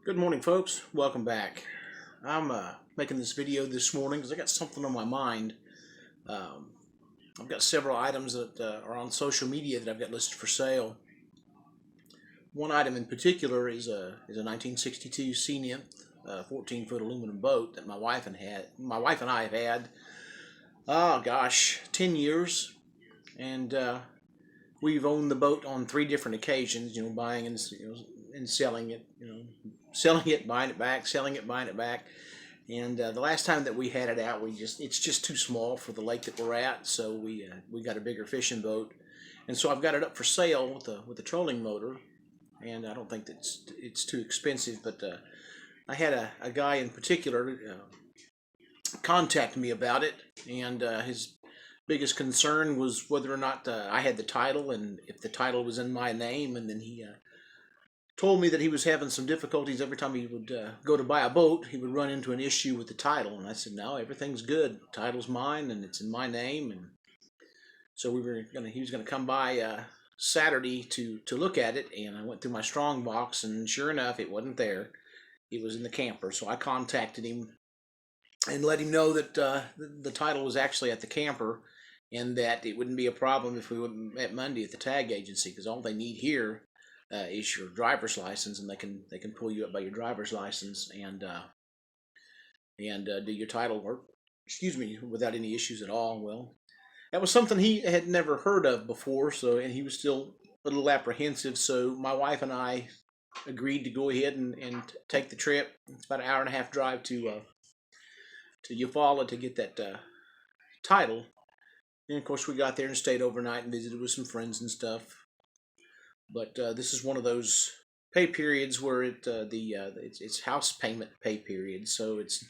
Good morning, folks. Welcome back. I'm making this video this morning because I got something on my mind. Um, I've got several items that are on social media that I've got listed for sale. One item in particular is a 1962 Sea Nymph 14-foot aluminum boat that my wife and I have had. Oh gosh, 10 years, and we've owned the boat on 3 different occasions. Buying and selling it. Selling it, buying it back, selling it, buying it back. And the last time that we had it out, it's just too small for the lake that we're at, so we got a bigger fishing boat. And so I've got it up for sale with a trolling motor, and I don't think that it's too expensive. But I had a guy in particular contact me about it, and his biggest concern was whether or not I had the title and if the title was in my name. And then he told me that he was having some difficulties every time he would go to buy a boat. He would run into an issue with the title, and I said, no, everything's good. The title's mine and it's in my name. And so he was gonna come by Saturday to look at it, and I went through my strong box, and sure enough, it wasn't there. It was in the camper. So I contacted him and let him know that the title was actually at the camper, and that it wouldn't be a problem if we met Monday at the tag agency, because all they need here is your driver's license, and they can pull you up by your driver's license and do your title work, without any issues at all. Well, that was something he had never heard of before, and he was still a little apprehensive. So my wife and I agreed to go ahead and take the trip. It's about an hour and a half drive to Eufaula to get that title. And of course, we got there and stayed overnight and visited with some friends and stuff. But this is one of those pay periods where it's house payment pay period, so it's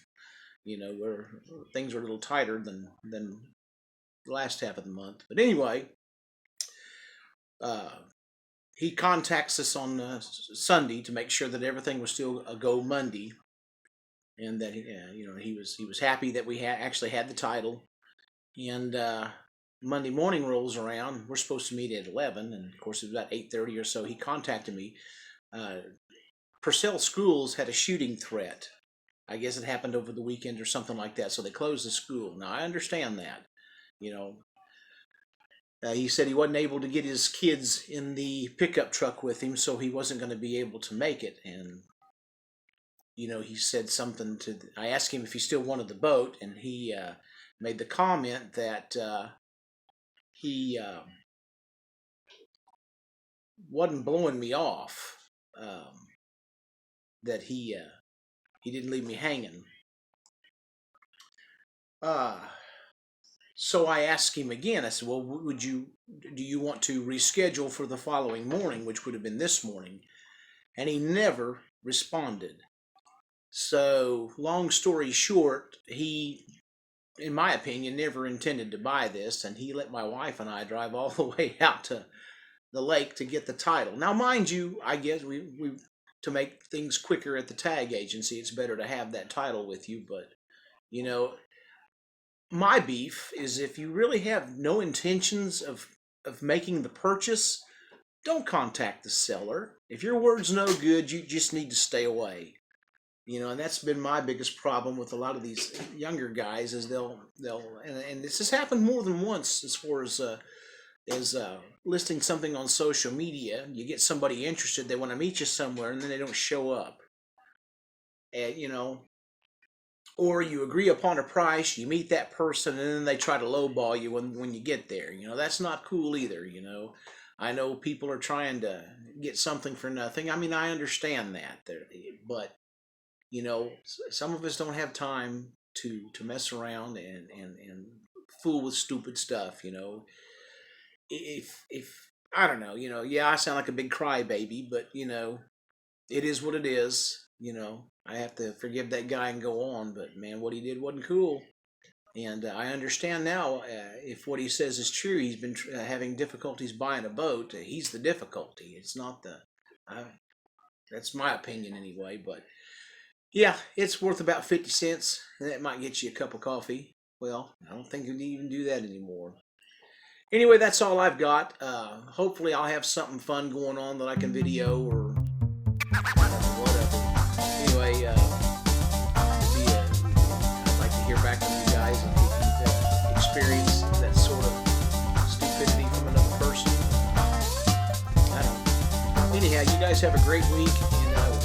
where things are a little tighter than the last half of the month. But anyway, he contacts us on Sunday to make sure that everything was still a go Monday, and that he was happy that we actually had the title. And Monday morning rolls around. We're supposed to meet at 11, and of course it was about 8:30 or so. He contacted me. Purcell Schools had a shooting threat. I guess it happened over the weekend or something like that, so they closed the school. Now I understand that. He said he wasn't able to get his kids in the pickup truck with him, so he wasn't going to be able to make it. And he said something I asked him if he still wanted the boat, and he made the comment that he wasn't blowing me off, that he didn't leave me hanging. So I asked him again. I said, well, do you want to reschedule for the following morning, which would have been this morning? And he never responded. So long story short, he, in my opinion, never intended to buy this, and he let my wife and I drive all the way out to the lake to get the title. Now, mind you, I guess we to make things quicker at the tag agency, it's better to have that title with you. But my beef is, if you really have no intentions of making the purchase, don't contact the seller. If your word's no good, you just need to stay away. And that's been my biggest problem with a lot of these younger guys, is they'll and this has happened more than once, as far as listing something on social media. You get somebody interested, they want to meet you somewhere, and then they don't show up. And or you agree upon a price, you meet that person, and then they try to lowball you when you get there. That's not cool either. I know people are trying to get something for nothing. I mean, I understand that, but some of us don't have time to mess around and fool with stupid stuff. If I don't know, yeah, I sound like a big crybaby, but it is what it is. I have to forgive that guy and go on. But man, what he did wasn't cool, and I understand now. If what he says is true, he's been having difficulties buying a boat. He's the difficulty. It's not the. That's my opinion anyway, but. Yeah, it's worth about 50 cents, and that might get you a cup of coffee. Well, I don't think you can even do that anymore. Anyway, that's all I've got. Hopefully I'll have something fun going on that I can video or whatever. experience that sort of stupidity from another person. I don't know. Anyhow, you guys have a great week, and I will